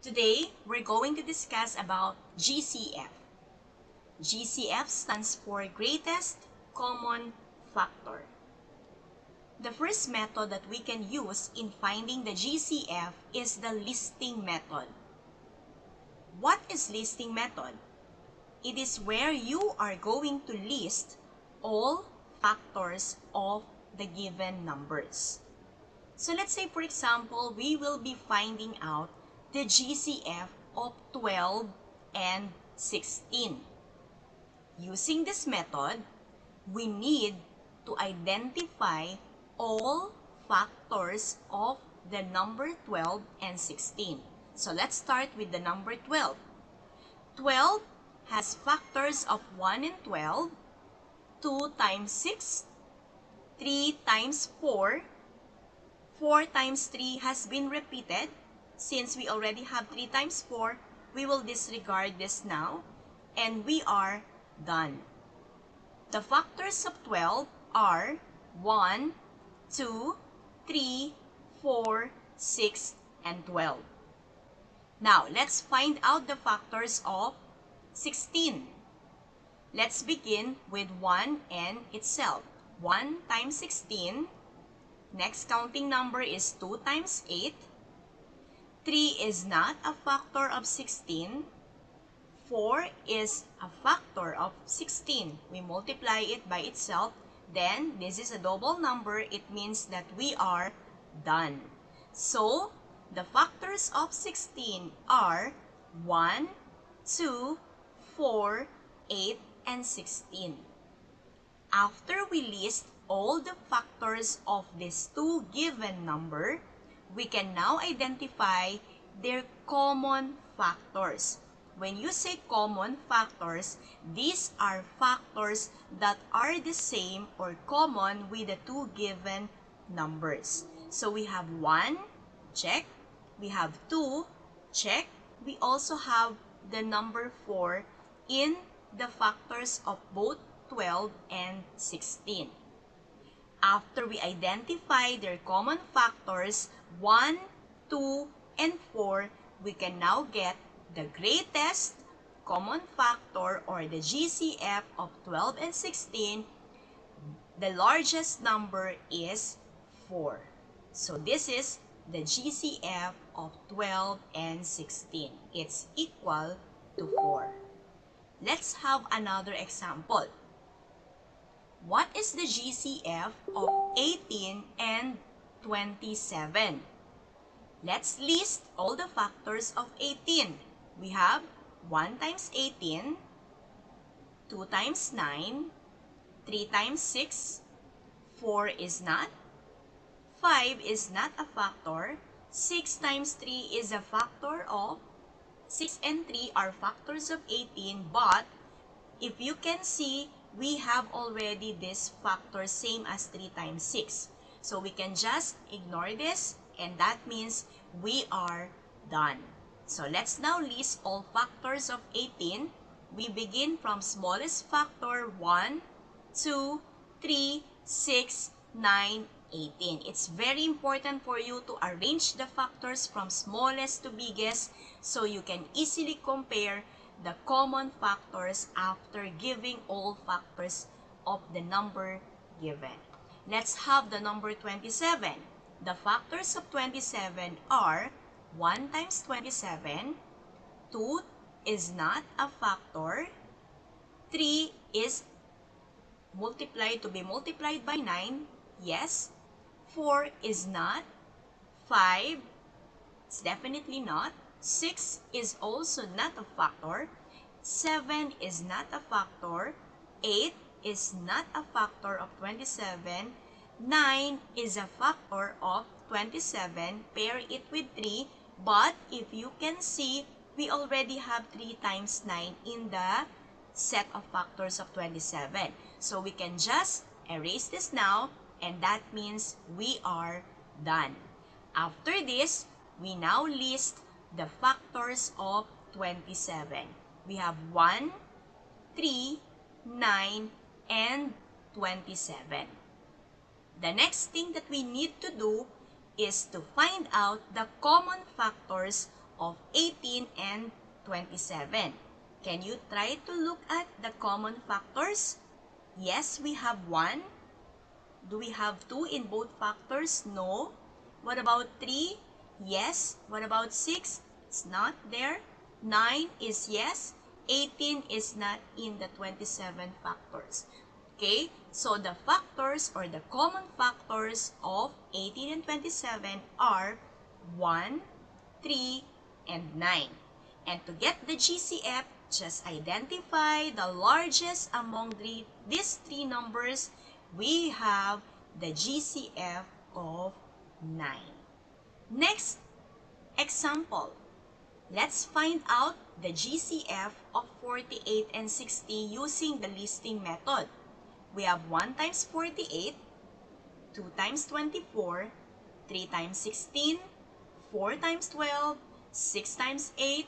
Today, we're going to discuss about GCF. GCF stands for Greatest Common Factor. The first method that we can use in finding the GCF is the listing method. What is listing method? It is where you are going to list all factors of the given numbers. So let's say, for example, we will be finding out the GCF of 12 and 16. Using this method, we need to identify all factors of the number 12 and 16. So let's start with the number 12. 12 has factors of 1 and 12, 2 times 6, 3 times 4, 4 times 3 has been repeated. Since we already have 3 times 4, we will disregard this now, and we are done. The factors of 12 are 1, 2, 3, 4, 6, and 12. Now, let's find out the factors of 16. Let's begin with 1 and itself. 1 times 16. Next counting number is 2 times 8. 3 is not a factor of 16. 4 is a factor of 16. We multiply it by itself. Then, this is a double number. It means that we are done. So, the factors of 16 are 1, 2, 4, 8, and 16. After we list all the factors of these two given number, we can now identify their common factors. When you say common factors, these are factors that are the same or common with the two given numbers. So we have 1, check. We have 2, check. We also have the number 4 in the factors of both 12 and 16. After we identify their common factors, 1, 2, and 4, we can now get the greatest common factor or the GCF of 12 and 16. The largest number is 4. So this is the GCF of 12 and 16. It's equal to 4. Let's have another example. What is the GCF of 18 and 27? Let's list all the factors of 18. We have 1 times 18, 2 times 9, 3 times 6, 4 is not, 5 is not a factor, 6 times 3 is a factor of, 6 and 3 are factors of 18, but if you can see, we have already this factor same as 3 times 6. So we can just ignore this, and that means we are done. So let's now list all factors of 18. We begin from smallest factor 1, 2, 3, 6, 9, 18. It's very important for you to arrange the factors from smallest to biggest so you can easily compare the common factors after giving all factors of the number given. Let's have the number 27. The factors of 27 are 1 times 27, 2 is not a factor, 3 is multiplied to be multiplied by 9, yes, 4 is not, 5 it's definitely not, 6 is also not a factor, 7 is not a factor, 8 is not a factor of 27, 9 is a factor of 27, pair it with 3, but if you can see, we already have 3 times 9 in the set of factors of 27. So we can just erase this now, and that means we are done. After this, we now list the factors of 27. We have 1, 3, 9, and 27. The next thing that we need to do is to find out the common factors of 18 and 27. Can you try to look at the common factors? Yes, we have 1. Do we have 2 in both factors? No. What about 3? Yes. What about 6? It's not there. 9 is yes. 18 is not in the 27 factors. Okay, so the factors or the common factors of 18 and 27 are 1, 3, and 9. And to get the GCF, just identify the largest among these three numbers. We have the GCF of 9. Next example. Let's find out the GCF of 48 and 60 using the listing method. We have 1 times 48, 2 times 24, 3 times 16, 4 times 12, 6 times 8,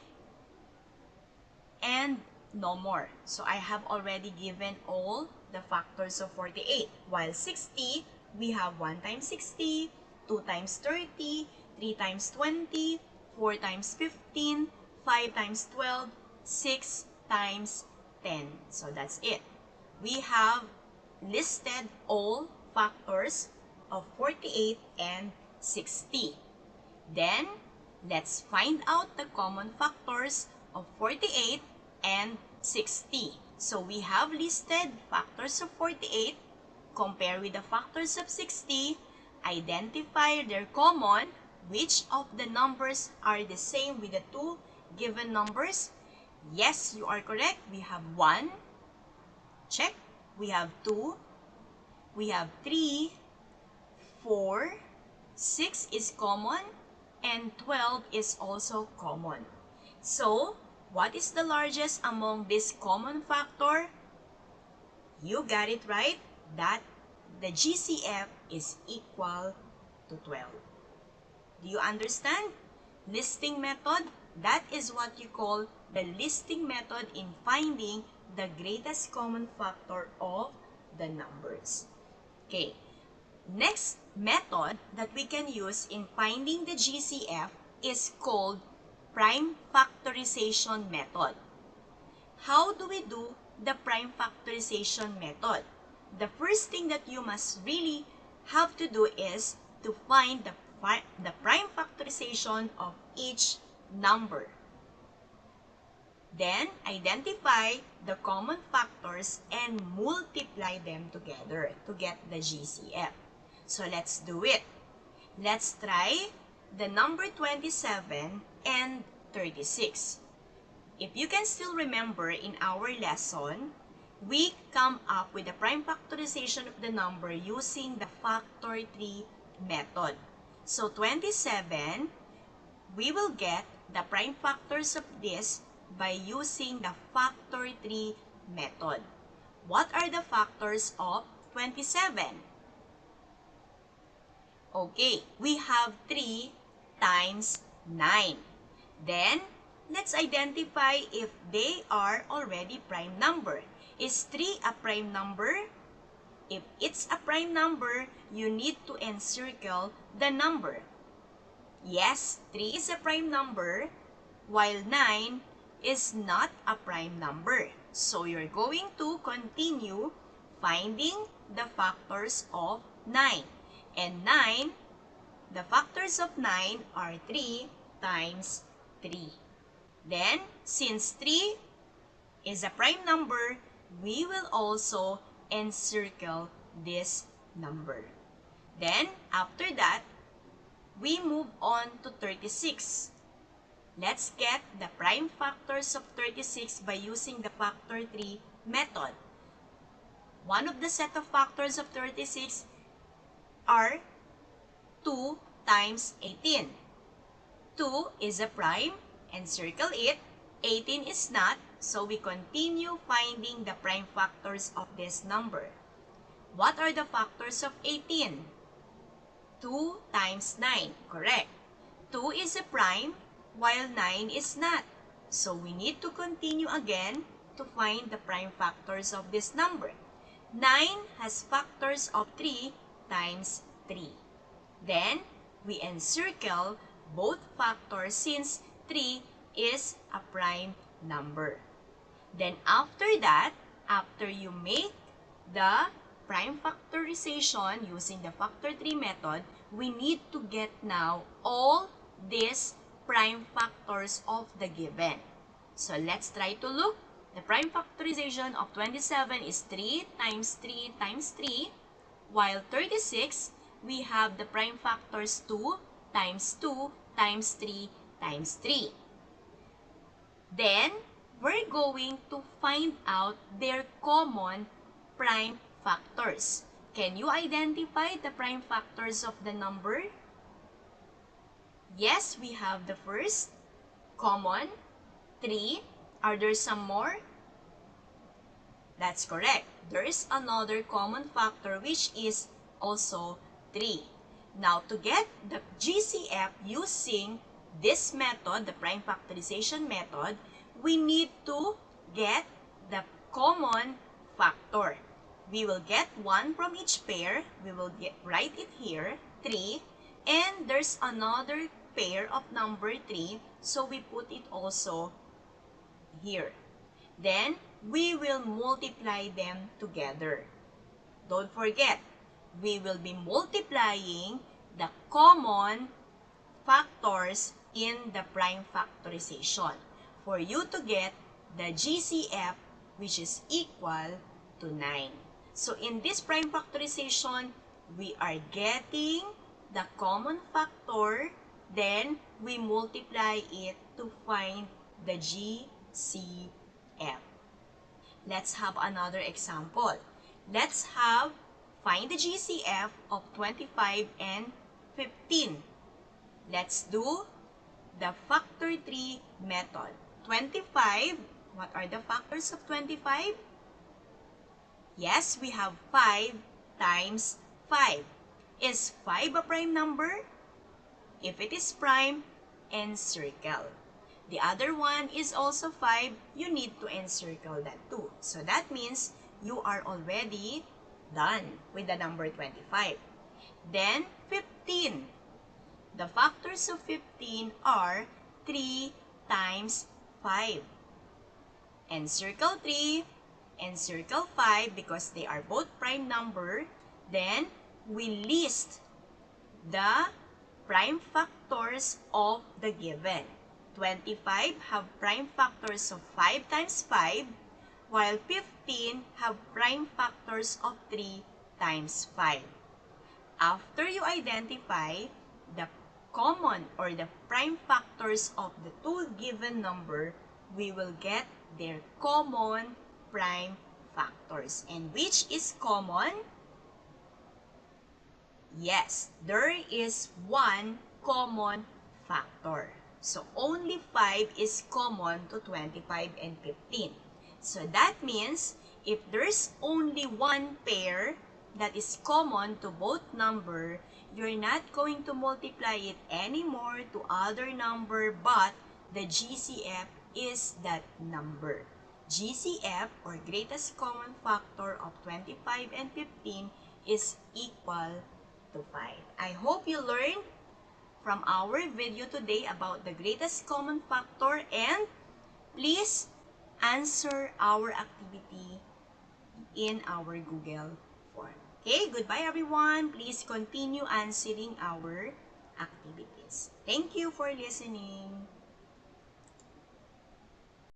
and no more. So I have already given all the factors of 48. While 60, we have 1 times 60, 2 times 30, 3 times 20, 4 times 15, 5 times 12, 6 times 10. So that's it. We have listed all factors of 48 and 60. Then, let's find out the common factors of 48 and 60. So we have listed factors of 48, compare with the factors of 60, identify their common, which of the numbers are the same with the two given numbers. Yes, you are correct. We have 1, check. We have 2, we have 3, 4, 6 is common, and 12 is also common. So, what is the largest among this common factor? You got it right, that the GCF is equal to 12. Do you understand? Listing method, that is what you call the listing method in finding the greatest common factor of the numbers. Okay, next method that we can use in finding the GCF is called prime factorization method. How do we do the prime factorization method? The first thing that you must really have to do is to find the prime factorization of each number. Then, identify the common factors and multiply them together to get the GCF. So, let's do it. Let's try the number 27 and 36. If you can still remember in our lesson, we come up with the prime factorization of the number using the factor 3 method. So, 27, we will get the prime factors of this by using the factor 3 method. What are the factors of 27? Okay, we have 3 times 9. Then, let's identify if they are already prime number. Is 3 a prime number? If it's a prime number, you need to encircle the number. Yes, 3 is a prime number, while 9 is not a prime number. So, you're going to continue finding the factors of 9. And 9, the factors of 9 are 3 times 3. Then, since 3 is a prime number, we will also encircle this number. Then, after that, we move on to 36. Let's get the prime factors of 36 by using the factor 3 method. One of the set of factors of 36 are 2 times 18. 2 is a prime, encircle it. 18 is not, so we continue finding the prime factors of this number. What are the factors of 18? 2 times 9, correct. 2 is a prime, while 9 is not. So we need to continue again to find the prime factors of this number. 9 has factors of 3 times 3. Then, we encircle both factors since 3 is a prime number. Then after that, after you make the prime factorization using the factor 3 method, we need to get now all these prime factors of the given. So let's try to look. The prime factorization of 27 is 3 times 3 times 3, while 36, we have the prime factors 2 times 2 times 3 times 3. Then, we're going to find out their common prime factors. Can you identify the prime factors of the number? Yes, we have the first, common, 3. Are there some more? That's correct. There is another common factor which is also 3. Now, to get the GCF using this method, the prime factorization method, we need to get the common factor. We will get 1 from each pair. We will write it here, 3. And there's another pair of number 3, so we put it also here. Then, we will multiply them together. Don't forget, we will be multiplying the common factors in the prime factorization for you to get the GCF, which is equal to 9. So in this prime factorization, we are getting the common factor, then we multiply it to find the GCF. Let's have another example. Let's find the GCF of 25 and 15. Let's do the factor 3 method. 25, what are the factors of 25? Yes, we have 5 times 5. Is 5 a prime number? If it is prime, encircle. The other one is also 5, you need to encircle that too. So that means you are already done with the number 25. Then 15. The factors of 15 are 3 times 5. Encircle 3, encircle 5 because they are both prime number. Then we list the prime factors of the given. 25 have prime factors of 5 times 5, while 15 have prime factors of 3 times 5. After you identify the common or the prime factors of the two given number, we will get their common prime factors. And which is common? Yes, there is one common factor. So, only 5 is common to 25 and 15. So, that means, if there's only one pair that is common to both number, you're not going to multiply it anymore to other number, but the GCF is that number. GCF, or greatest common factor of 25 and 15, is equal to 5. I hope you learned from our video today about the greatest common factor, and please answer our activity in our Google form. Okay, goodbye everyone. Please continue answering our activities. Thank you for listening.